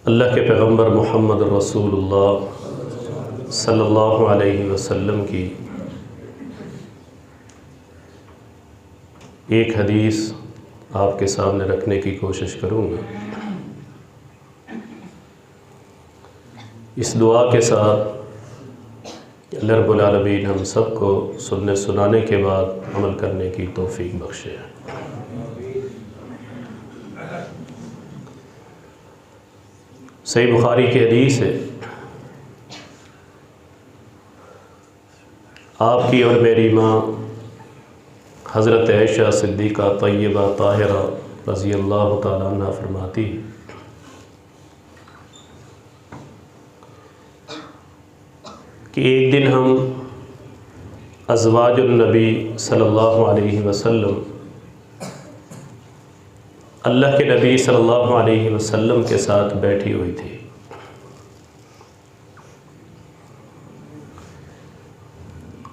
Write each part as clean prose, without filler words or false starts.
اللہ کے پیغمبر محمد رسول اللہ صلی اللہ علیہ وسلم کی ایک حدیث آپ کے سامنے رکھنے کی کوشش کروں گا، اس دعا کے ساتھ کہ اللہ رب العالمین ہم سب کو سننے سنانے کے بعد عمل کرنے کی توفیق بخشے۔ صحیح بخاری کی حدیث ہے، آپ کی اور میری ماں حضرت عائشہ صدیقہ طیبہ طاہرہ رضی اللہ تعالیٰ عنہ فرماتی کہ ایک دن ہم ازواج النبی صلی اللہ علیہ وسلم، اللہ کے نبی صلی اللہ علیہ وسلم کے ساتھ بیٹھی ہوئی تھی۔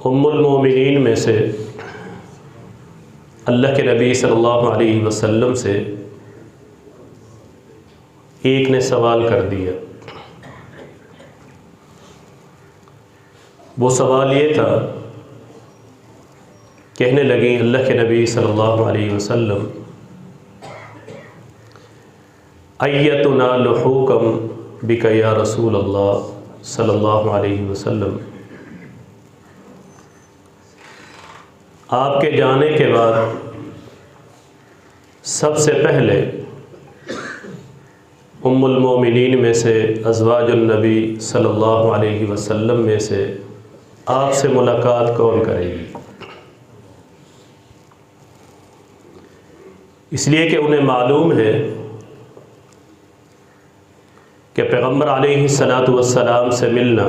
ام المومنین میں سے اللہ کے نبی صلی اللہ علیہ وسلم سے ایک نے سوال کر دیا۔ وہ سوال یہ تھا، کہنے لگیں اللہ کے نبی صلی اللہ علیہ وسلم، ایتنا لحوکم بک یا رسول اللہ صلی اللہ علیہ وسلم، آپ کے جانے کے بعد سب سے پہلے ام المومنین میں سے، ازواج النبی صلی اللہ علیہ وسلم میں سے آپ سے ملاقات کون کرے گی؟ اس لیے کہ انہیں معلوم ہے کہ پیغمبر علیہ السلام سے ملنا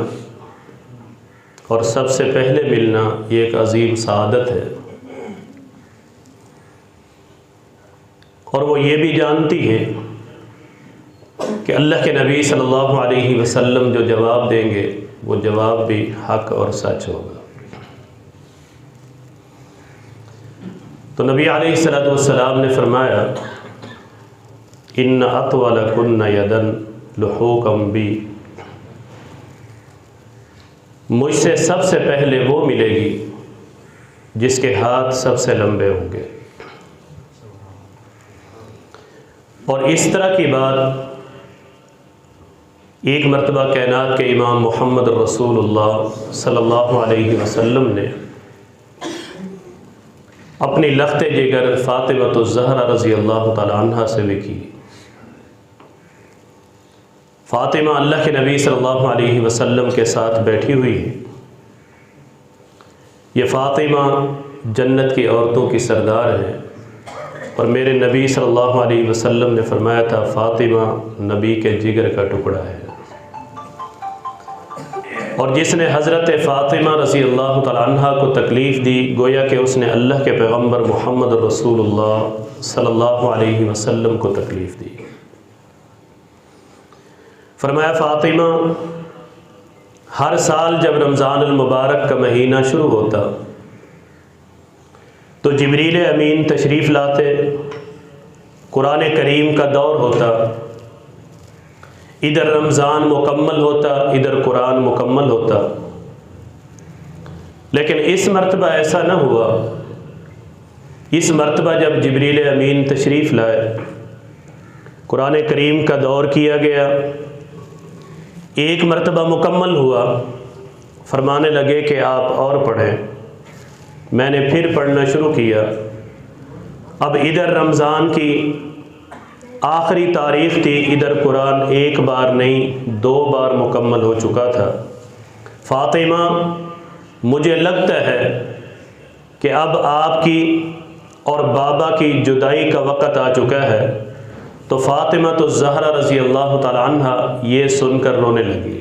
اور سب سے پہلے ملنا یہ ایک عظیم سعادت ہے، اور وہ یہ بھی جانتی ہیں کہ اللہ کے نبی صلی اللہ علیہ وسلم جو جواب دیں گے وہ جواب بھی حق اور سچ ہوگا۔ تو نبی علیہ السلام نے فرمایا، ان اطولکن یدن لحوکم بی، مجھ سے سب سے پہلے وہ ملے گی جس کے ہاتھ سب سے لمبے ہوں گے۔ اور اس طرح کی بات ایک مرتبہ کائنات کے امام محمد رسول اللہ صلی اللہ علیہ وسلم نے اپنی لخت جگر فاطمہ الزہرا رضی اللہ تعالی عنہ سے بھی کی۔ فاطمہ اللہ کے نبی صلی اللہ علیہ وسلم کے ساتھ بیٹھی ہوئی ہے۔ یہ فاطمہ جنت کی عورتوں کی سردار ہے، اور میرے نبی صلی اللہ علیہ وسلم نے فرمایا تھا فاطمہ نبی کے جگر کا ٹکڑا ہے۔ اور جس نے حضرت فاطمہ رضی اللہ تعالی عنہ کو تکلیف دی، گویا کہ اس نے اللہ کے پیغمبر محمد رسول اللہ صلی اللہ علیہ وسلم کو تکلیف دی۔ فرمایا فاطمہ ہر سال جب رمضان المبارک کا مہینہ شروع ہوتا تو جبریل امین تشریف لاتے، قرآن کریم کا دور ہوتا، ادھر رمضان مکمل ہوتا، ادھر قرآن مکمل ہوتا۔ لیکن اس مرتبہ ایسا نہ ہوا۔ اس مرتبہ جب جبریل امین تشریف لائے، قرآن کریم کا دور کیا گیا، ایک مرتبہ مکمل ہوا، فرمانے لگے کہ آپ اور پڑھیں۔ میں نے پھر پڑھنا شروع کیا۔ اب ادھر رمضان کی آخری تاریخ تھی، ادھر قرآن ایک بار نہیں 2 بار مکمل ہو چکا تھا۔ فاطمہ مجھے لگتا ہے کہ اب آپ کی اور بابا کی جدائی کا وقت آ چکا ہے۔ تو فاطمہ تو زہرا رضی اللہ تعالی عنہ یہ سن کر رونے لگی۔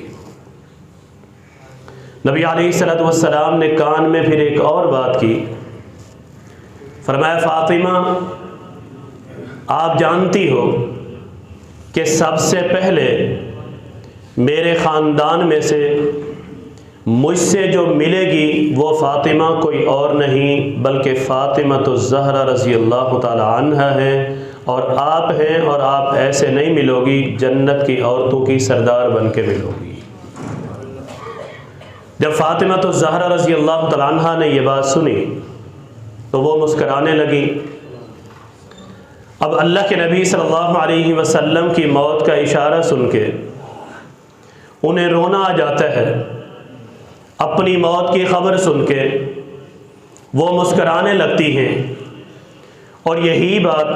نبی علیہ السلام نے کان میں پھر ایک اور بات کی، فرمایا فاطمہ آپ جانتی ہو کہ سب سے پہلے میرے خاندان میں سے مجھ سے جو ملے گی وہ فاطمہ کوئی اور نہیں بلکہ فاطمہ الزہرا رضی اللہ تعالی عنہ ہے، اور آپ ہیں اور آپ ایسے نہیں ملو گی، جنت کی عورتوں کی سردار بن کے ملو گی۔ جب فاطمہ الزہرا رضی اللہ تعالیٰ عنہ نے یہ بات سنی تو وہ مسکرانے لگی۔ اب اللہ کے نبی صلی اللہ علیہ وسلم کی موت کا اشارہ سن کے انہیں رونا آ جاتا ہے، اپنی موت کی خبر سن کے وہ مسکرانے لگتی ہیں، اور یہی بات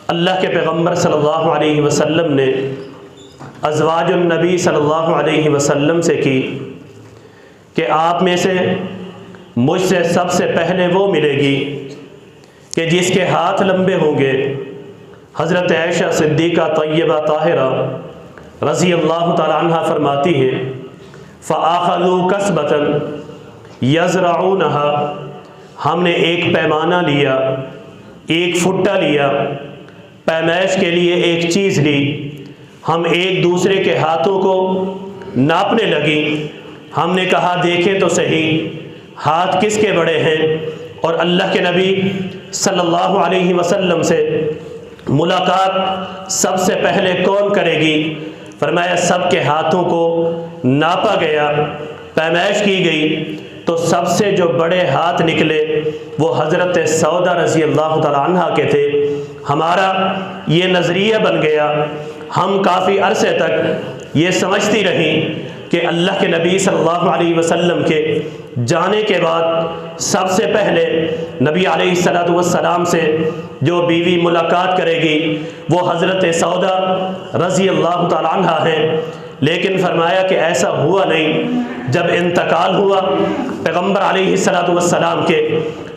اللہ کے پیغمبر صلی اللہ علیہ وسلم نے ازواج النبی صلی اللہ علیہ وسلم سے کی کہ آپ میں سے مجھ سے سب سے پہلے وہ ملے گی کہ جس کے ہاتھ لمبے ہوں گے۔ حضرت عائشہ صدیقہ طیبہ طاہرہ رضی اللہ تعالی عنہ فرماتی ہیں فَآخَذُوا كَسْبَةً يَزْرَعُونَهَا، ہم نے ایک پیمانہ لیا، ایک فٹا لیا، پیمائش کے لیے ایک چیز لی، ہم ایک دوسرے کے ہاتھوں کو ناپنے لگی۔ ہم نے کہا دیکھیں تو صحیح ہاتھ کس کے بڑے ہیں، اور اللہ کے نبی صلی اللہ علیہ وسلم سے ملاقات سب سے پہلے کون کرے گی؟ فرمایا سب کے ہاتھوں کو ناپا گیا، پیمائش کی گئی، تو سب سے جو بڑے ہاتھ نکلے وہ حضرت سودا رضی اللہ تعالی عنہ کے تھے۔ ہمارا یہ نظریہ بن گیا، ہم کافی عرصے تک یہ سمجھتی رہیں کہ اللہ کے نبی صلی اللہ علیہ وسلم کے جانے کے بعد سب سے پہلے نبی علیہ الصلوۃ والسلام سے جو بیوی ملاقات کرے گی وہ حضرت سودا رضی اللہ تعالی عنہ ہیں، لیکن فرمایا کہ ایسا ہوا نہیں۔ جب انتقال ہوا پیغمبر علیہ الصلوۃ والسلام کے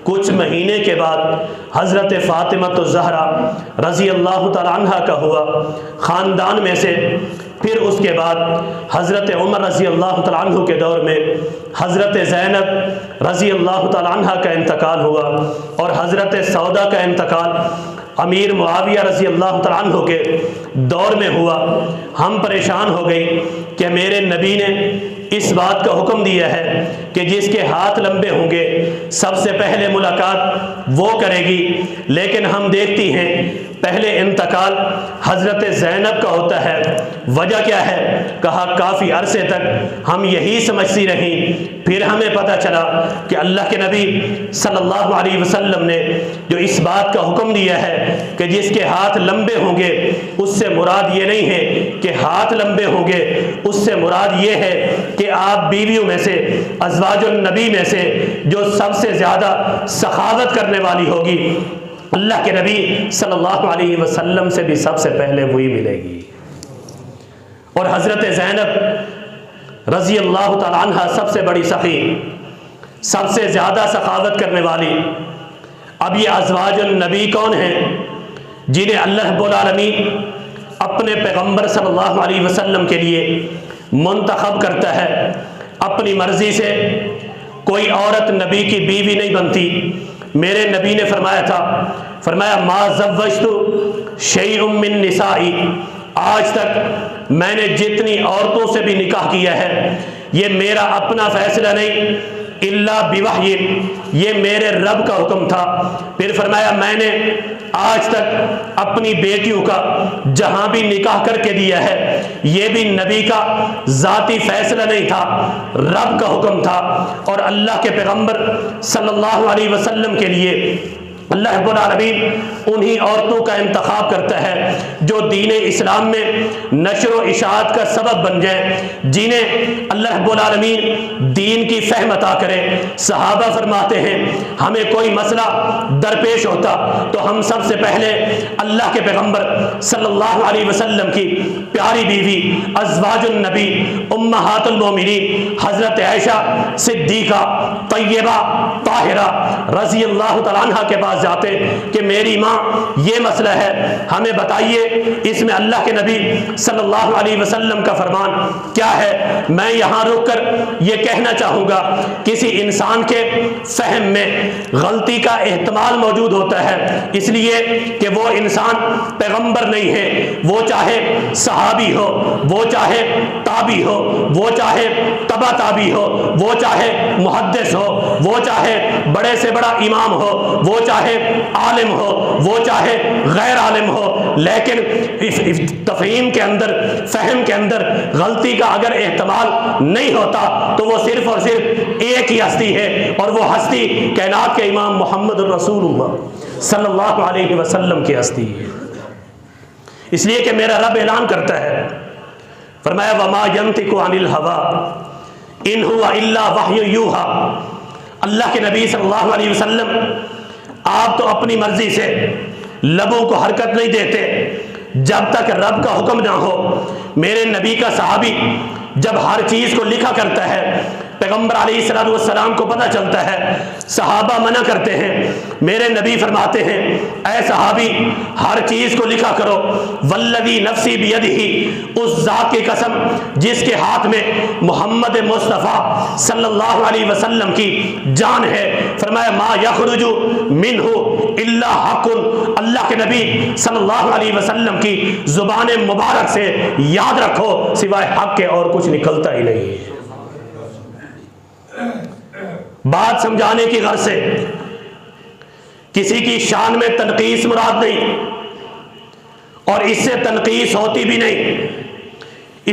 کچھ مہینے کے بعد حضرت فاطمہ الزہرا رضی اللہ تعالی عنہ کا ہوا خاندان میں سے، پھر اس کے بعد حضرت عمر رضی اللہ تعالیٰ عنہ کے دور میں حضرت زینب رضی اللہ تعالیٰ عنہ کا انتقال ہوا، اور حضرت سودا کا انتقال امیر معاویہ رضی اللہ تعالیٰ عنہ کے دور میں ہوا۔ ہم پریشان ہو گئی کہ میرے نبی نے اس بات کا حکم دیا ہے کہ جس کے ہاتھ لمبے ہوں گے سب سے پہلے ملاقات وہ کرے گی، لیکن ہم دیکھتی ہیں پہلے انتقال حضرت زینب کا ہوتا ہے۔ وجہ کیا ہے؟ کہا کافی عرصے تک ہم یہی سمجھتی رہیں، پھر ہمیں پتہ چلا کہ اللہ کے نبی صلی اللہ علیہ وسلم نے جو اس بات کا حکم دیا ہے کہ جس کے ہاتھ لمبے ہوں گے، اس سے مراد یہ نہیں ہے کہ ہاتھ لمبے ہوں گے، اس سے مراد یہ ہے کہ آپ بیویوں میں سے ازواج النبی میں سے جو سب سے زیادہ سخاوت کرنے والی ہوگی اللہ کے نبی صلی اللہ علیہ وسلم سے بھی سب سے پہلے وہی ملے گی۔ اور حضرت زینب رضی اللہ تعالی عنہ سب سے بڑی سخی، سب سے زیادہ سخاوت کرنے والی۔ اب یہ ازواج النبی کون ہیں؟ جنہیں اللہ رب العالمین اپنے پیغمبر صلی اللہ علیہ وسلم کے لیے منتخب کرتا ہے۔ اپنی مرضی سے کوئی عورت نبی کی بیوی نہیں بنتی۔ میرے نبی نے فرمایا تھا، فرمایا ما زوجت شیء من نسائی، آج تک میں نے جتنی عورتوں سے بھی نکاح کیا ہے یہ میرا اپنا فیصلہ نہیں، الا بوحی، یہ میرے رب کا حکم تھا۔ پھر فرمایا میں نے آج تک اپنی بیٹیوں کا جہاں بھی نکاح کر کے دیا ہے یہ بھی نبی کا ذاتی فیصلہ نہیں تھا، رب کا حکم تھا۔ اور اللہ کے پیغمبر صلی اللہ علیہ وسلم کے لیے اللہ رب العالمین انہی عورتوں کا انتخاب کرتا ہے جو دین اسلام میں نشر و اشاعت کا سبب بن جائیں، جنہیں اللہ رب العالمین دین کی فہم عطا کرے۔ صحابہ فرماتے ہیں ہمیں کوئی مسئلہ درپیش ہوتا تو ہم سب سے پہلے اللہ کے پیغمبر صلی اللہ علیہ وسلم کی پیاری بیوی ازواج النبی امہات المومنین حضرت عائشہ صدیقہ طیبہ طاہرہ رضی اللہ تعالیٰ عنہ کے پاس جاتے کہ میری ماں یہ مسئلہ ہے، ہمیں بتائیے اس میں اللہ کے نبی صلی اللہ علیہ وسلم کا فرمان کیا ہے۔ میں یہاں رک کر یہ کہنا چاہوں گا کسی انسان کے فہم میں غلطی کا احتمال موجود ہوتا ہے، اس لیے کہ وہ انسان پیغمبر نہیں ہے، وہ چاہے صحابی ہو، وہ چاہے تابی ہو، وہ چاہے تبع تابی ہو، وہ چاہے محدث ہو، وہ چاہے بڑے سے بڑا امام ہو، وہ چاہے چاہے عالم ہو، وہ چاہے غیر عالم ہو، لیکن تفہیم کے اندر، فہم کے اندر غلطی کا اگر احتمال نہیں ہوتا تو وہ صرف اور صرف ایک ہی ہستی ہے، اور وہ ہستی کائنات کے امام محمد الرسول اللہ صلی اللہ علیہ وسلم کی ہستی ہے۔ اس لیے کہ میرا رب اعلان کرتا ہے، فرمایا وما ينطق عن الهوى ان هو الا وحی یوحی۔ اللہ کے نبی صلی اللہ علیہ وسلم آپ تو اپنی مرضی سے لبوں کو حرکت نہیں دیتے جب تک رب کا حکم نہ ہو۔ میرے نبی کا صحابی جب ہر چیز کو لکھا کرتا ہے، پیغمبر علیہ السلام کو پتہ چلتا ہے، صحابہ منع کرتے ہیں، میرے نبی فرماتے ہیں اے صحابی ہر چیز کو لکھا کرو، والذی نفسی بیدہ، اس ذات کی قسم جس کے ہاتھ میں محمد مصطفیٰ صلی اللہ علیہ وسلم کی جان ہے، فرمایا ما یخرج منہ الا حق، اللہ کے نبی صلی اللہ علیہ وسلم کی زبان مبارک سے یاد رکھو سوائے حق کے اور کچھ نکلتا ہی نہیں ہے۔ بات سمجھانے کی غرض سے کسی کی شان میں تنقیص مراد نہیں، اور اس سے تنقیص ہوتی بھی نہیں،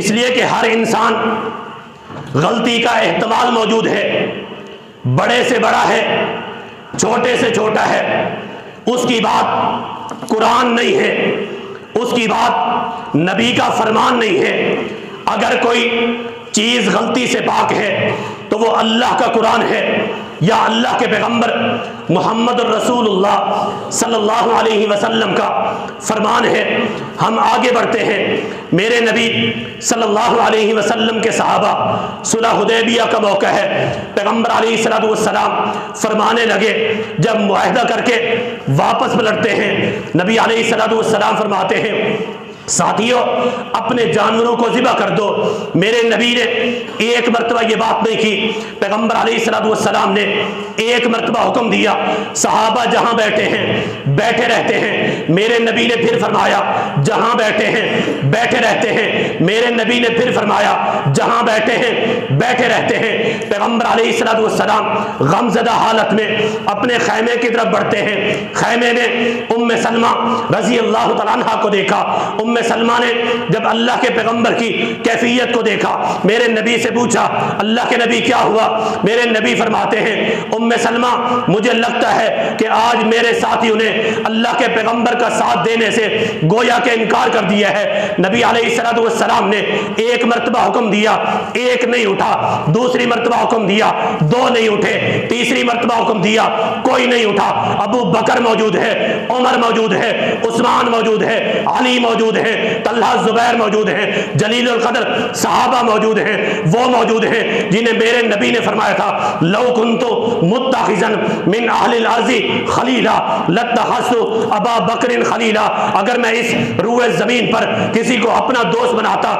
اس لیے کہ ہر انسان غلطی کا احتمال موجود ہے، بڑے سے بڑا ہے، چھوٹے سے چھوٹا ہے، اس کی بات قرآن نہیں ہے، اس کی بات نبی کا فرمان نہیں ہے۔ اگر کوئی چیز غلطی سے پاک ہے تو وہ اللہ کا قرآن ہے یا اللہ کے پیغمبر محمد الرسول اللہ صلی اللہ علیہ وسلم کا فرمان ہے۔ ہم آگے بڑھتے ہیں، میرے نبی صلی اللہ علیہ وسلم کے صحابہ صلح حدیبیہ کا موقع ہے، پیغمبر علیہ السلام فرمانے لگے، جب معاہدہ کر کے واپس پلٹتے ہیں، نبی علیہ السلام فرماتے ہیں ساتھیوں اپنے جانوروں کو ذبح کر دو۔ میرے نبی نے ایک مرتبہ یہ بات نہیں کی، پیغمبر علیہ السلام نے ایک مرتبہ حکم دیا، صحابہ جہاں بیٹھے ہیں بیٹھے رہتے ہیں، میرے نبی نے پھر فرمایا جہاں بیٹھے ہیں بیٹھے رہتے ہیں، میرے نبی نے پھر فرمایا جہاں بیٹھے ہیں بیٹھے رہتے ہیں۔ پیغمبر علیہ السلام غمزدہ حالت میں اپنے خیمے کی طرف بڑھتے ہیں، خیمے میں ام سلمہ رضی اللہ تعالیٰ عنہ کو دیکھا۔ ام سلمہ نے جب اللہ کے پیغمبر کی کیفیت کو دیکھا، میرے نبی سے پوچھا اللہ کے نبی کیا ہوا؟ میرے نبی فرماتے ہیں ام سلمہ مجھے لگتا ہے کہ آج میرے ساتھیوں نے اللہ کے پیغمبر کا ساتھ دینے سے گویا کہ انکار کر دیا ہے۔ نبی علیہ السلام نے ایک مرتبہ حکم دیا، ایک نہیں اٹھا، دوسری مرتبہ حکم دیا، دو نہیں اٹھے، تیسری مرتبہ حکم دیا، کوئی نہیں اٹھا۔ ابو بکر موجود ہے، عمر موجود ہے، عثمان موجود ہے، علی موجود ہے، طلحہ زبیر موجود ہیں، جلیل القدر صحابہ موجود ہیں، وہ موجود ہیں جنہیں میرے نبی نے فرمایا تھا لو کنت متخذا من اہل الارض خلیلا لاتخذت ابا بکر خلیلا، اگر میں اس روئے زمین پر کسی کو اپنا دوست بناتا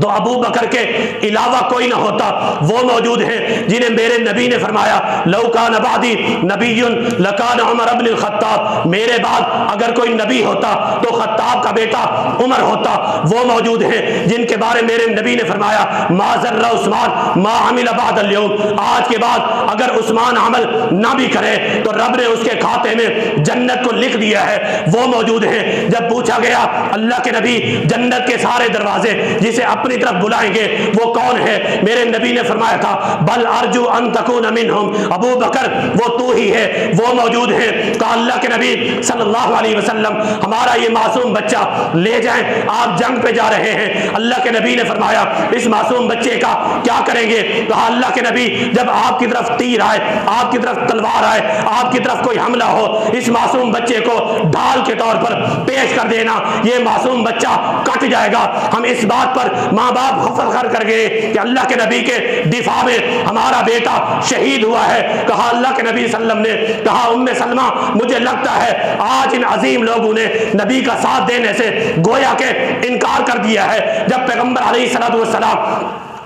تو ابو بکر کے علاوہ کوئی نہ ہوتا۔ وہ موجود ہیں جنہیں میرے نبی نے فرمایا لو کان بعدی نبی لکان عمر ابن الخطاب، میرے بعد اگر کوئی نبی ہوتا تو خطاب کا بیٹا عمر ہوتا۔ وہ موجود ہیں جن کے بارے میرے نبی نے فرمایا ما ضر عثمان ما عمل بعد اليوم، آج کے بعد اگر عثمان عمل نہ بھی کرے تو رب نے اس کے کھاتے میں جنت کو لکھ دیا ہے۔ وہ موجود ہیں جب پوچھا گیا اللہ کے نبی جنت کے سارے دروازے جسے اپنی طرف بلائیں گے وہ کون ہے؟ میرے نبی نے فرمایا تھا بل ارجو ان تکون منہم، ابو بکر وہ تو ہی ہے۔ وہ موجود ہیں، کہا اللہ کے نبی صلی اللہ علیہ وسلم ہمارا یہ معصوم بچہ لے جائیں، آپ جنگ پہ جا رہے ہیں۔ اللہ کے نبی نے فرمایا اس معصوم بچے کا کیا کریں گے؟ کہا اللہ کے نبی جب آپ کی طرف تیر آئے، آپ کی طرف تلوار آئے، آپ کی طرف کوئی حملہ ہو، اس معصوم بچے کو ڈھال کے طور پر پیش کر دینا، یہ معصوم بچہ کٹ جائے گا۔ ہم اس بات پر ماں باپ فخر کر گئے کہ اللہ کے نبی کے دفاع میں ہمارا بیٹا شہید ہوا ہے۔ کہا اللہ کے نبی صلی اللہ علیہ وسلم نے، کہا ام سلمہ مجھے لگتا ہے آج ان عظیم لوگوں نے نبی کا ساتھ دینے سے گویا کہ انکار کر دیا ہے۔ جب پیغمبر علیہ السلام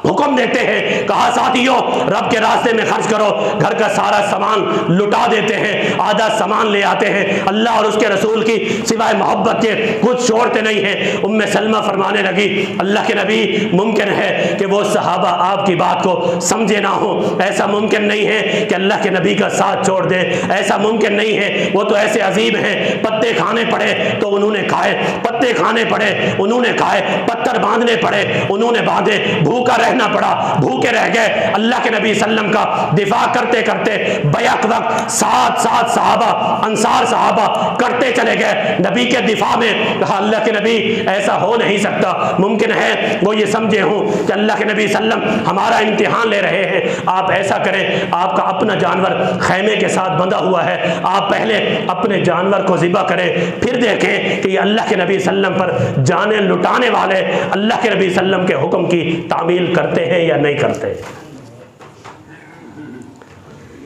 حکم دیتے ہیں، کہا ساتھیوں رب کے راستے میں خرچ کرو، گھر کا سارا سامان لٹا دیتے ہیں، آدھا سامان لے آتے ہیں، اللہ اور اس کے رسول کی سوائے محبت کے کچھ چھوڑتے نہیں ہیں۔ ام سلمہ فرمانے لگی اللہ کے نبی ممکن ہے کہ وہ صحابہ آپ کی بات کو سمجھے نہ ہوں، ایسا ممکن نہیں ہے کہ اللہ کے نبی کا ساتھ چھوڑ دیں، ایسا ممکن نہیں ہے، وہ تو ایسے عظیم ہیں، پتے کھانے پڑے تو انہوں نے کھائے، پتے کھانے پڑے انہوں نے کھائے، پتھر باندھنے پڑے انہوں نے باندھے، بھوکا رہنا پڑا بھوکے رہ گئے، اللہ کے نبی صلی اللہ علیہ وسلم کا دفاع کرتے کرتے بیک وقت ساتھ صحابہ انصار صحابہ کرتے چلے گئے نبی کے دفاع میں۔ کہا اللہ کے نبی ایسا ہو نہیں سکتا، ممکن ہے وہ یہ سمجھے ہوں کہ اللہ کے نبی صلی اللہ علیہ وسلم ہمارا امتحان لے رہے ہیں، آپ ایسا کریں آپ کا اپنا جانور خیمے کے ساتھ بندھا ہوا ہے، آپ پہلے اپنے جانور کو ذبح کریں، پھر دیکھیں کہ یہ اللہ کے نبی صلی اللہ علیہ وسلم پر جانیں لٹانے والے اللہ کے نبی صلی اللہ علیہ وسلم کے حکم کی تعمیل کرتے ہیں یا نہیں کرتے۔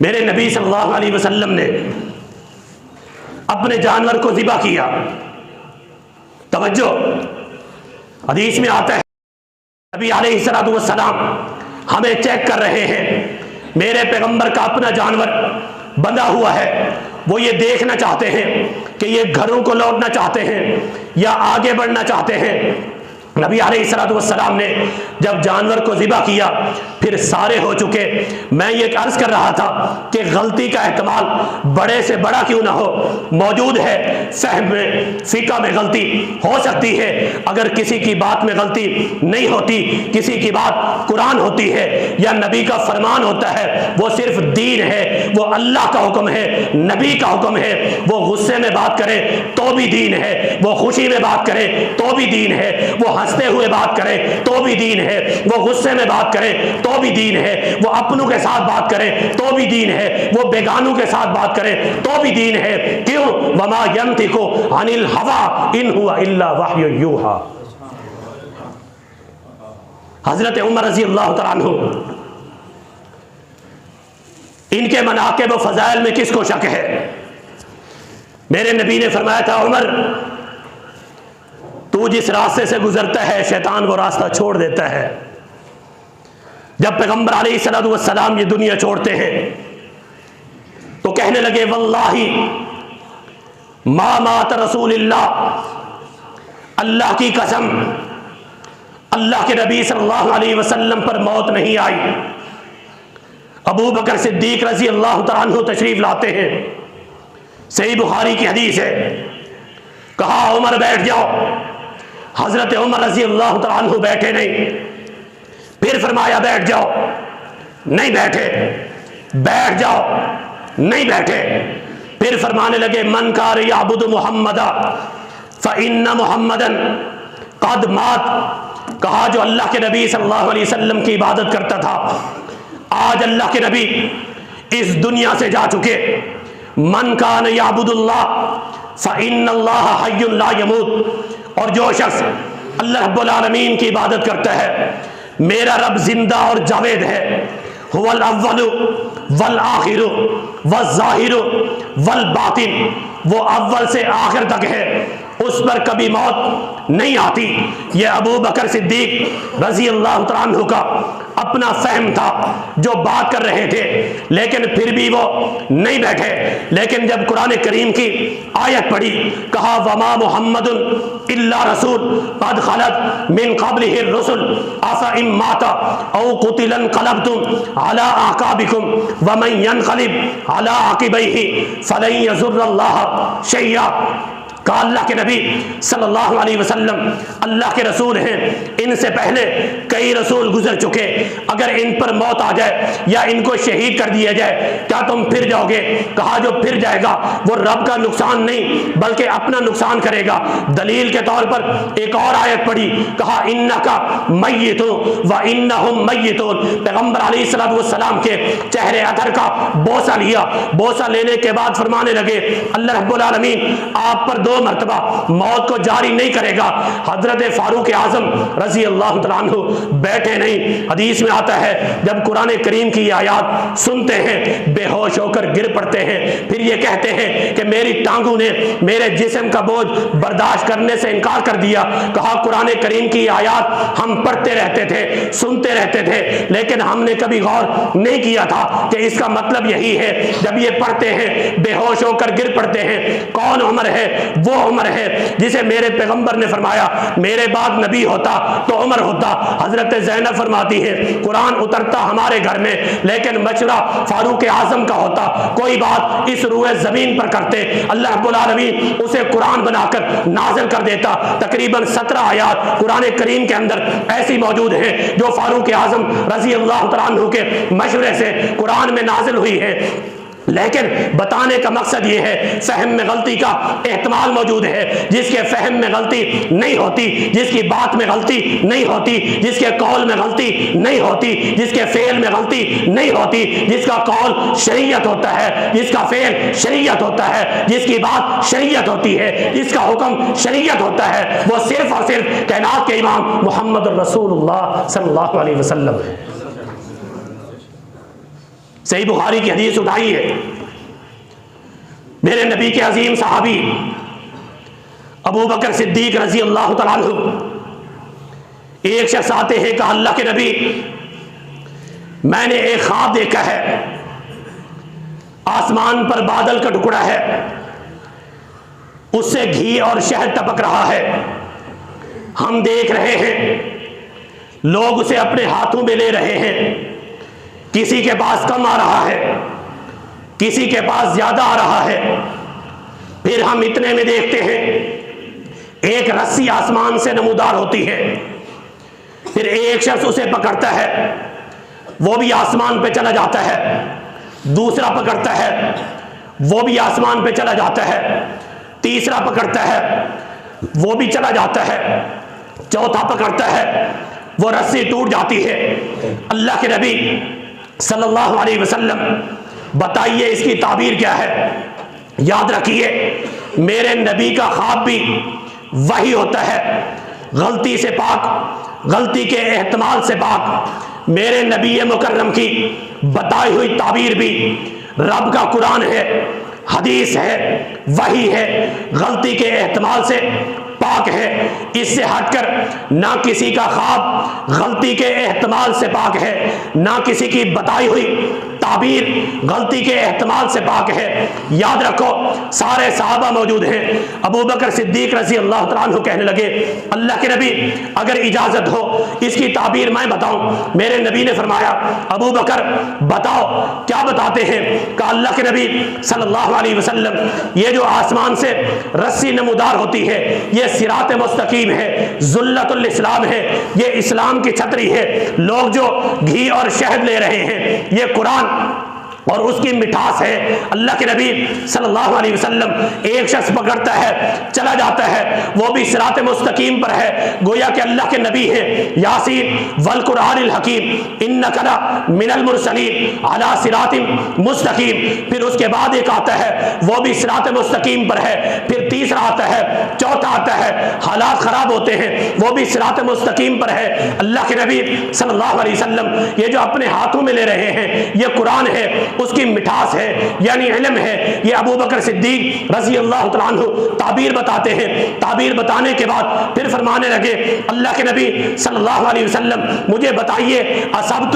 میرے نبی صلی اللہ علیہ وسلم نے اپنے جانور کو ذبح کیا۔ توجہ، حدیث میں آتا ہے نبی علیہ السلام ہمیں چیک کر رہے ہیں، میرے پیغمبر کا اپنا جانور بندھا ہوا ہے، وہ یہ دیکھنا چاہتے ہیں کہ یہ گھروں کو لوٹنا چاہتے ہیں یا آگے بڑھنا چاہتے ہیں۔ نبی علیہ السلام نے جب جانور کو ذبح کیا پھر سارے ہو چکے، میں یہ عرض کر رہا تھا کہ غلطی کا احتمال بڑے سے بڑا کیوں نہ ہو موجود ہے، فہم میں فقہ میں غلطی ہو سکتی ہے، اگر کسی کی بات میں غلطی نہیں ہوتی، کسی کی بات قرآن ہوتی ہے یا نبی کا فرمان ہوتا ہے، وہ صرف دین ہے، وہ اللہ کا حکم ہے، نبی کا حکم ہے، وہ غصے میں بات کرے تو بھی دین ہے، وہ خوشی میں بات کرے تو بھی دین ہے، وہ ہنستے ہوئے بات کرے تو بھی دین ہے، وہ غصے میں بات کرے تو بھی دین ہے، وہ اپنوں کے ساتھ بات کرے تو بھی دین ہے، وہ بیگانوں کے ساتھ بات کرے تو بھی دین ہے۔ کیوں؟ وما ينطق عن الهوى ان هو الا وحی یوحى۔ حضرت عمر رضی اللہ تعالیٰ عنہ، ان کے مناقب و فضائل میں کس کو شک ہے؟ میرے نبی نے فرمایا تھا عمر تو جس راستے سے گزرتا ہے شیطان وہ راستہ چھوڑ دیتا ہے۔ جب پیغمبر علیہ السلام یہ دنیا چھوڑتے ہیں تو کہنے لگے واللہ ما مات رسول اللہ، اللہ کی قسم اللہ کے نبی صلی اللہ علیہ وسلم پر موت نہیں آئی۔ ابو بکر صدیق رضی اللہ تعالیٰ عنہ تشریف لاتے ہیں، صحیح بخاری کی حدیث ہے، کہا عمر بیٹھ جاؤ، حضرت عمر رضی اللہ تعالیٰ عنہ بیٹھے نہیں، پھر فرمایا بیٹھ جاؤ، نہیں بیٹھے، بیٹھ جاؤ، نہیں بیٹھے، پھر فرمانے لگے من کان یعبد محمدا فإن محمدًا قد مات۔ کہا جو اللہ کے نبی صلی اللہ علیہ وسلم کی عبادت کرتا تھا آج اللہ کے نبی اس دنیا سے جا چکے۔ من کان یعبد اللہ فإن اللہ حی لا یموت، اور جو شخص اللہ رب العالمین کی عبادت کرتا ہے میرا رب زندہ اور جاوید ہے، هو الاول والآخر والظاہر والباطن، وہ اول سے آخر تک ہے، اس پر کبھی موت نہیں آتی۔ یہ ابو بکر صدیق رضی اللہ تعالیٰ عنہ کا اپنا فہم تھا جو بات کر رہے تھے، لیکن پھر بھی وہ نہیں بیٹھے۔ لیکن جب قرآن کریم کی آیت پڑھی، کہا وما محمد الا رسول قد خلت من قبلہ الرسل افإن مات او قتل انقلبتم على اعقابکم ومن ينقلب على عقبیہ فلن یضر اللہ شیئا۔ کہا اللہ کے نبی صلی اللہ علیہ وسلم اللہ کے رسول ہیں، ان سے پہلے کئی رسول گزر چکے، اگر ان پر موت آ جائے یا ان کو شہید کر دیا جائے کیا تم پھر جاؤ گے؟ کہا جو پھر جائے گا وہ رب کا نقصان نہیں بلکہ اپنا نقصان کرے گا۔ دلیل کے طور پر ایک اور آیت پڑھی، کہا انکا میت وانہم میتون، پیغمبر علیہ السلام کے چہرے ادھر کا بوسہ لیا، بوسہ لینے کے بعد فرمانے لگے اللہ رب العالمین آپ پر دو مرتبہ موت کو جاری نہیں کرے گا۔ حضرت فاروق اعظم رضی اللہ تعالیٰ عنہ بیٹھے نہیں، حدیث میں آتا ہے جب قرآن کریم کی یہ آیات سنتے ہیں بے ہوش ہو کر گر پڑتے ہیں، پھر یہ کہتے ہیں کہ میری ٹانگوں نے میرے جسم کا بوجھ برداشت کرنے سے انکار کر دیا۔ کہا قرآن کریم کی آیات ہم پڑھتے رہتے تھے، سنتے رہتے تھے، لیکن ہم نے کبھی غور نہیں کیا تھا کہ اس کا مطلب یہی ہے جب یہ پڑھتے ہیں بے ہوش ہو کر گر پڑتے ہیں۔ کون عمر ہے؟ وہ عمر ہے جسے میرے پیغمبر نے فرمایا میرے بعد نبی ہوتا تو عمر ہوتا۔ حضرت زینب فرماتی ہے قرآن اترتا ہمارے گھر میں لیکن مشورہ فاروق اعظم کا ہوتا، کوئی بات اس روئے زمین پر کرتے، اللہ رب العالمین اسے قرآن بنا کر نازل کر دیتا۔ تقریباً 17 آیات قرآن کریم کے اندر ایسی موجود ہیں جو فاروق اعظم رضی اللہ تعالیٰ عنہ کے مشورے سے قرآن میں نازل ہوئی ہے، لیکن بتانے کا مقصد یہ ہے فہم میں غلطی کا احتمال موجود ہے۔ جس کے فہم میں غلطی نہیں ہوتی، جس کی بات میں غلطی نہیں ہوتی، جس کے قول میں غلطی نہیں ہوتی، جس کے فعل میں غلطی نہیں ہوتی، جس کا قول شریعت ہوتا ہے، جس کا فعل شریعت ہوتا ہے، جس کی بات شریعت ہوتی ہے، جس کا حکم شریعت ہوتا ہے، وہ صرف اور صرف کائنات کے امام محمد الرسول اللہ صلی اللہ علیہ وسلم ہے۔ صحیح بخاری کی حدیث اٹھائی ہے، میرے نبی کے عظیم صحابی ابو بکر صدیق رضی اللہ تعالیٰ عنہ ایک شخص آتے ہیں، کہا اللہ کے نبی میں نے ایک خواب دیکھا ہے، آسمان پر بادل کا ٹکڑا ہے، اس سے گھی اور شہد ٹپک رہا ہے، ہم دیکھ رہے ہیں لوگ اسے اپنے ہاتھوں میں لے رہے ہیں، کسی کے پاس کم آ رہا ہے، کسی کے پاس زیادہ آ رہا ہے، پھر ہم اتنے میں دیکھتے ہیں ایک رسی آسمان سے نمودار ہوتی ہے، پھر ایک شخص اسے پکڑتا ہے، وہ بھی آسمان پہ چلا جاتا ہے، دوسرا پکڑتا ہے، وہ بھی آسمان پہ چلا جاتا ہے، تیسرا پکڑتا ہے، وہ بھی چلا جاتا ہے، چوتھا پکڑتا ہے، وہ رسی ٹوٹ جاتی ہے۔ اللہ کے نبی صلی اللہ علیہ وسلم بتائیے اس کی تعبیر کیا ہے؟ یاد رکھیے میرے نبی کا خواب بھی وہی ہوتا ہے، غلطی سے پاک، غلطی کے احتمال سے پاک۔ میرے نبی مکرم کی بتائی ہوئی تعبیر بھی رب کا قرآن ہے، حدیث ہے، وحی ہے، غلطی کے احتمال سے پاک ہے۔ اس سے ہٹ کر نہ کسی کا خواب غلطی کے احتمال سے پاک ہے، نہ کسی کی بتائی ہوئی تعبیر غلطی کے احتمال سے پاک ہے۔ یاد رکھو سارے صحابہ موجود ہیں، ابو بکر صدیق رضی اللہ تعالیٰ عنہ کہنے لگے اللہ کے نبی اگر اجازت ہو اس کی تعبیر میں بتاؤں۔ میرے نبی نے فرمایا ابو بکر بتاؤ، کیا بتاتے ہیں؟ کہ اللہ کے نبی صلی اللہ علیہ وسلم یہ جو آسمان سے رسی نمودار ہوتی ہے یہ صراط مستقیم ہے، ذلت الاسلام ہے، یہ اسلام کی چھتری ہے۔ لوگ جو گھی اور شہد لے رہے ہیں یہ قرآن اور اس کی مٹھاس ہے۔ اللہ کے نبی صلی اللہ علیہ وسلم ایک شخص پکڑتا ہے چلا جاتا ہے، وہ بھی صراط مستقیم پر ہے، گویا کہ اللہ کے نبی ہیں۔ یاسین والقرآن الحکیم انک لمن المرسلین علی صراط مستقیم۔ پھر اس کے بعد ایک آتا ہے وہ بھی صراط مستقیم پر ہے، پھر تیسرا آتا ہے، چوتھا آتا ہے، حالات خراب ہوتے ہیں وہ بھی صراط مستقیم پر ہے۔ اللہ کے نبی صلی اللہ علیہ وسلم یہ جو اپنے ہاتھوں میں لے رہے ہیں یہ قرآن ہے، اس کی مٹھاس ہے، یعنی علم ہے۔ یہ ابو بکر صدیق رضی اللہ تعالیٰ عنہ تعبیر بتاتے ہیں، تعبیر بتانے کے بعد پھر فرمانے لگے اللہ کے نبی صلی اللہ علیہ وسلم مجھے بتائیے اصبت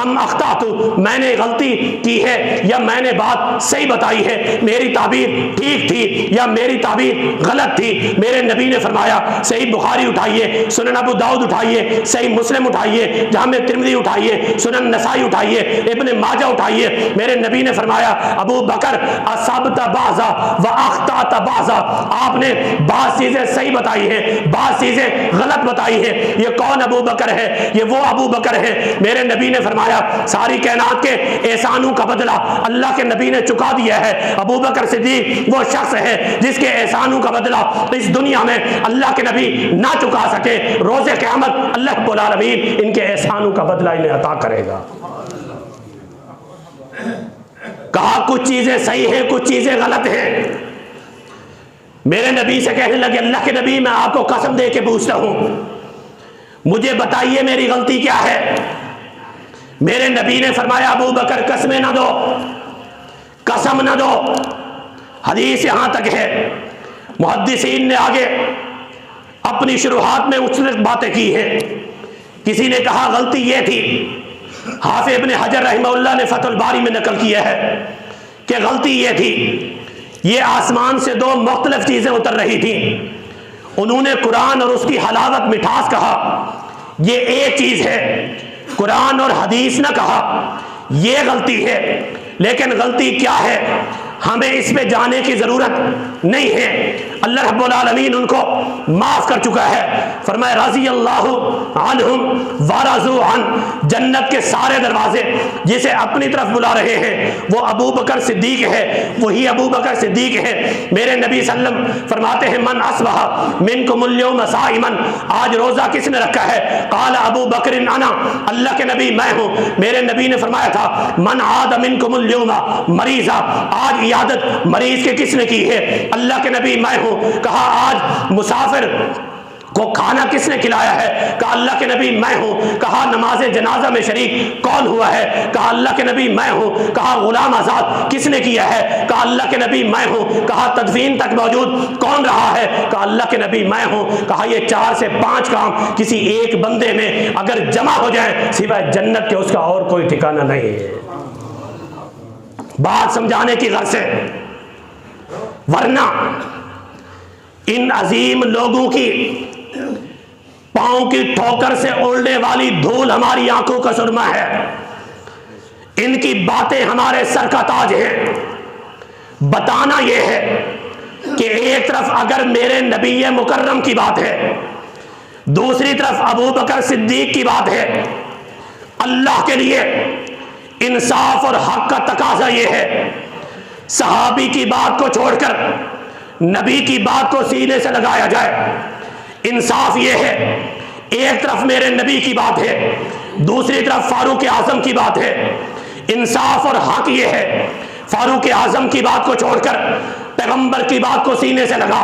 ام اخطأت، میں نے غلطی کی ہے یا میں نے بات صحیح بتائی ہے، میری تعبیر ٹھیک تھی یا میری تعبیر غلط تھی؟ میرے نبی نے فرمایا صحیح بخاری اٹھائیے، سنن ابو داؤد اٹھائیے، صحیح مسلم اٹھائیے، جامع ترمذی اٹھائیے، سنن نسائی اٹھائیے، ابن ماجہ اٹھائیے۔ میرے نبی نے فرمایا ابو بکر اصبت بعضا و اخطأت بعضا، آپ نے بعض چیزیں صحیح بتائی ہیں، بعض چیزیں غلط بتائی ہیں۔ یہ کون ابو بکر ہے؟ یہ وہ ابو بکر ہے۔ میرے نبی نے فرمایا ساری کائنات کے احسانوں کا بدلہ اللہ کے نبی نے چکا دیا ہے۔ ابو بکر صدیق وہ شخص ہے جس کے احسانوں کا بدلہ اس دنیا میں اللہ کے نبی نہ چکا سکے، روز قیامت اللہ رب العالمین ان کے احسانوں کا بدلہ انہیں عطا کرے گا۔ کہا کچھ چیزیں صحیح ہیں کچھ چیزیں غلط ہیں، میرے نبی سے کہنے لگے اللہ کے نبی میں آپ کو قسم دے کے پوچھتا ہوں مجھے بتائیے میری غلطی کیا ہے؟ میرے نبی نے فرمایا ابو بکر قسمیں نہ دو، قسم نہ دو۔ حدیث یہاں تک ہے، محدثین نے آگے اپنی شروحات میں مختلف باتیں کی ہیں۔ کسی نے کہا غلطی یہ تھی، حافظ ابن حجر رحمہ اللہ نے فتح الباری میں نقل کیا ہے کہ غلطی یہ تھی، یہ آسمان سے دو مختلف چیزیں اتر رہی تھیں، انہوں نے قرآن اور اس کی حلاوت مٹھاس کہا یہ ایک چیز ہے، قرآن اور حدیث نہ کہا، یہ غلطی ہے۔ لیکن غلطی کیا ہے ہمیں اس پہ جانے کی ضرورت نہیں ہے، اللہ رب العالمین ان کو معاف کر چکا ہے۔ فرمایا رضی اللہ عنہم ورضوا عن، جنت کے سارے دروازے جسے اپنی طرف بلا رہے ہیں وہ ابو بکر صدیق ہے، وہی ابو بکر صدیق ہے۔ میرے نبی صلی اللہ علیہ وسلم فرماتے ہیں من اصبح منکم اليوم صائما، آج روزہ کس نے رکھا ہے؟ قال ابو بکر انا، اللہ کے نبی میں ہوں۔ میرے نبی نے فرمایا تھا من عاد منکم اليوم مریضا، آج عیادت مریض کے کس نے کی ہے؟ اللہ کے نبی میں ہوں۔ کہا آج مسافر کو کھانا کس نے کھلایا ہے؟ کہا اللہ کے نبی میں ہوں۔ کہا نماز جنازہ میں شریک کون ہوا ہے؟ کہا اللہ کے نبی میں ہوں۔ کہا غلام آزاد کس نے کیا ہے؟ کہا اللہ کے نبی میں ہوں۔ کہا تدفین تک موجود کون رہا ہے؟ کہا اللہ کے نبی میں ہوں۔ کہا یہ 4 سے 5 کام کسی ایک بندے میں اگر جمع ہو جائیں سوائے جنت کے اس کا اور کوئی ٹھکانہ نہیں ہے۔ بات سمجھانے کی غرض سے، ورنہ ان عظیم لوگوں کی پاؤں کی ٹھوکر سے اڑنے والی دھول ہماری آنکھوں کا سرما ہے، ان کی باتیں ہمارے سر کا تاج ہیں۔ بتانا یہ ہے کہ ایک طرف اگر میرے نبی مکرم کی بات ہے، دوسری طرف ابو بکر صدیق کی بات ہے، اللہ کے لیے انصاف اور حق کا تقاضا یہ ہے صحابی کی بات کو چھوڑ کر نبی کی بات کو سینے سے لگایا جائے۔ انصاف یہ ہے ایک طرف میرے نبی کی بات ہے، دوسری طرف فاروق اعظم کی بات ہے۔ انصاف اور حق یہ ہے فاروق اعظم کی بات کو چھوڑ کر پیغمبر کی بات کو سینے سے لگا۔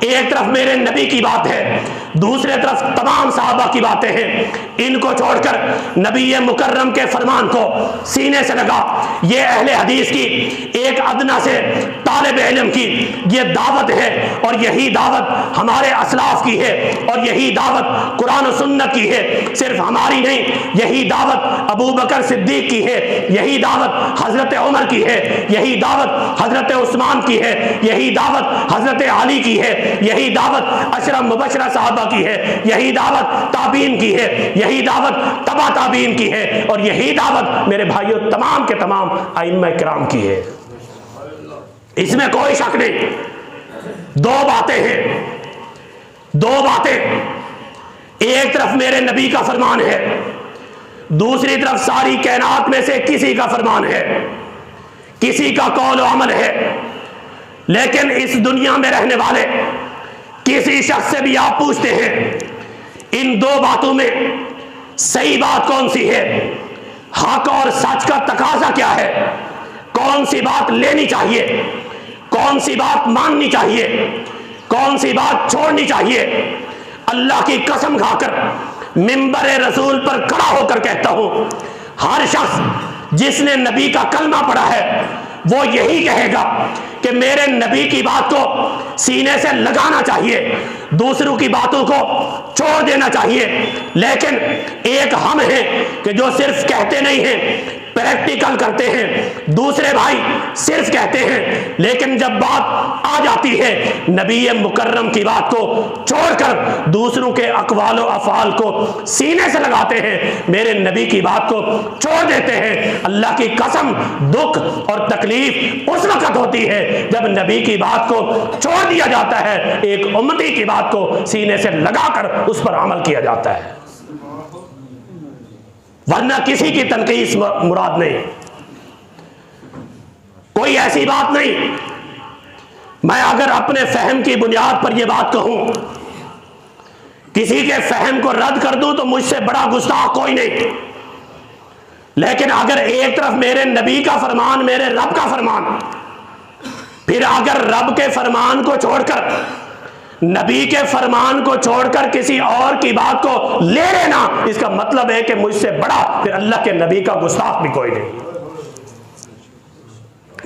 ایک طرف میرے نبی کی بات ہے، دوسرے طرف تمام صحابہ کی باتیں ہیں، ان کو چھوڑ کر نبی مکرم کے فرمان کو سینے سے لگا۔ یہ اہل حدیث کی ایک ادنا سے طالب علم کی یہ دعوت ہے، اور یہی دعوت ہمارے اسلاف کی ہے، اور یہی دعوت قرآن و سنت کی ہے، صرف ہماری نہیں۔ یہی دعوت ابو بکر صدیق کی ہے، یہی دعوت حضرت عمر کی ہے، یہی دعوت حضرت عثمان کی ہے، یہی دعوت حضرت علی کی ہے، یہی دعوت عشرہ مبشرہ صحابہ کی ہے، یہی دعوت تابعین کی ہے، یہی دعوت تبع تابعین کی ہے، اور یہی دعوت میرے بھائیوں تمام کے تمام ائمہ کرام کی ہے۔ اس میں کوئی شک نہیں۔ دو باتیں ہیں، دو باتیں، ایک طرف میرے نبی کا فرمان ہے، دوسری طرف ساری کائنات میں سے کسی کا فرمان ہے، کسی کا قول و عمل ہے۔ لیکن اس دنیا میں رہنے والے کسی شخص سے بھی آپ پوچھتے ہیں ان دو باتوں میں صحیح بات کون سی ہے، حق اور سچ کا تقاضا کیا ہے، کون سی بات لینی چاہیے، کون سی بات ماننی چاہیے، کون سی بات چھوڑنی چاہیے؟ اللہ کی قسم کھا کر منبر رسول پر کھڑا ہو کر کہتا ہوں ہر شخص جس نے نبی کا کلمہ پڑھا ہے وہ یہی کہے گا کہ میرے نبی کی بات کو سینے سے لگانا چاہیے، دوسروں کی باتوں کو چھوڑ دینا چاہیے۔ لیکن ایک ہم ہیں کہ جو صرف کہتے نہیں ہیں، پریکٹیکل کرتے ہیں، دوسرے بھائی صرف کہتے ہیں، لیکن جب بات آ جاتی ہے نبی مکرم کی بات کو چھوڑ کر دوسروں کے اقوال و افعال کو سینے سے لگاتے ہیں، میرے نبی کی بات کو چھوڑ دیتے ہیں۔ اللہ کی قسم دکھ اور تکلیف اس وقت ہوتی ہے جب نبی کی بات کو چھوڑ دیا جاتا ہے، ایک امتی کی بات کو سینے سے لگا کر اس پر عمل کیا جاتا ہے، ورنہ کسی کی تنقید مراد نہیں، کوئی ایسی بات نہیں۔ میں اگر اپنے فہم کی بنیاد پر یہ بات کہوں، کسی کے فہم کو رد کر دوں تو مجھ سے بڑا گستاخ کوئی نہیں، لیکن اگر ایک طرف میرے نبی کا فرمان، میرے رب کا فرمان، پھر اگر رب کے فرمان کو چھوڑ کر، نبی کے فرمان کو چھوڑ کر کسی اور کی بات کو لے لینا، اس کا مطلب ہے کہ مجھ سے بڑا پھر اللہ کے نبی کا گستاخ بھی کوئی نہیں۔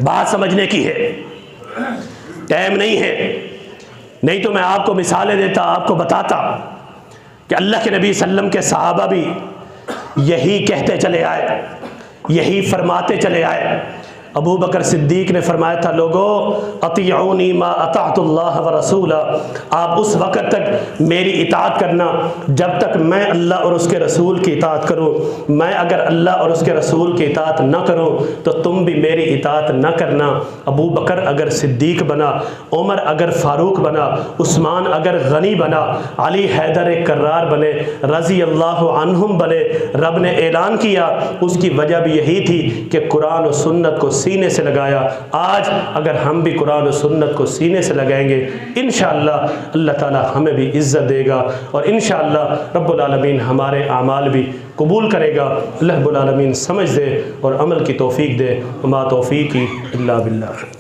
بات سمجھنے کی ہے، ٹائم نہیں ہے، نہیں تو میں آپ کو مثالیں دیتا، آپ کو بتاتا کہ اللہ کے نبی صلی اللہ علیہ وسلم کے صحابہ بھی یہی کہتے چلے آئے، یہی فرماتے چلے آئے۔ ابو بکر صدیق نے فرمایا تھا، لوگو اطیعونی ما اطعت اللہ ورسولہ، آپ اس وقت تک میری اطاعت کرنا جب تک میں اللہ اور اس کے رسول کی اطاعت کروں، میں اگر اللہ اور اس کے رسول کی اطاعت نہ کروں تو تم بھی میری اطاعت نہ کرنا۔ ابو بکر اگر صدیق بنا، عمر اگر فاروق بنا، عثمان اگر غنی بنا، علی حیدر کرار بنے، رضی اللہ عنہم بنے، رب نے اعلان کیا، اس کی وجہ بھی یہی تھی کہ قرآن و سنت کو سینے سے لگایا۔ آج اگر ہم بھی قرآن و سنت کو سینے سے لگائیں گے، انشاءاللہ اللہ تعالی ہمیں بھی عزت دے گا، اور انشاءاللہ رب العالمین ہمارے اعمال بھی قبول کرے گا۔ اللہ رب العالمین سمجھ دے اور عمل کی توفیق دے۔ وما توفیقی الا باللہ۔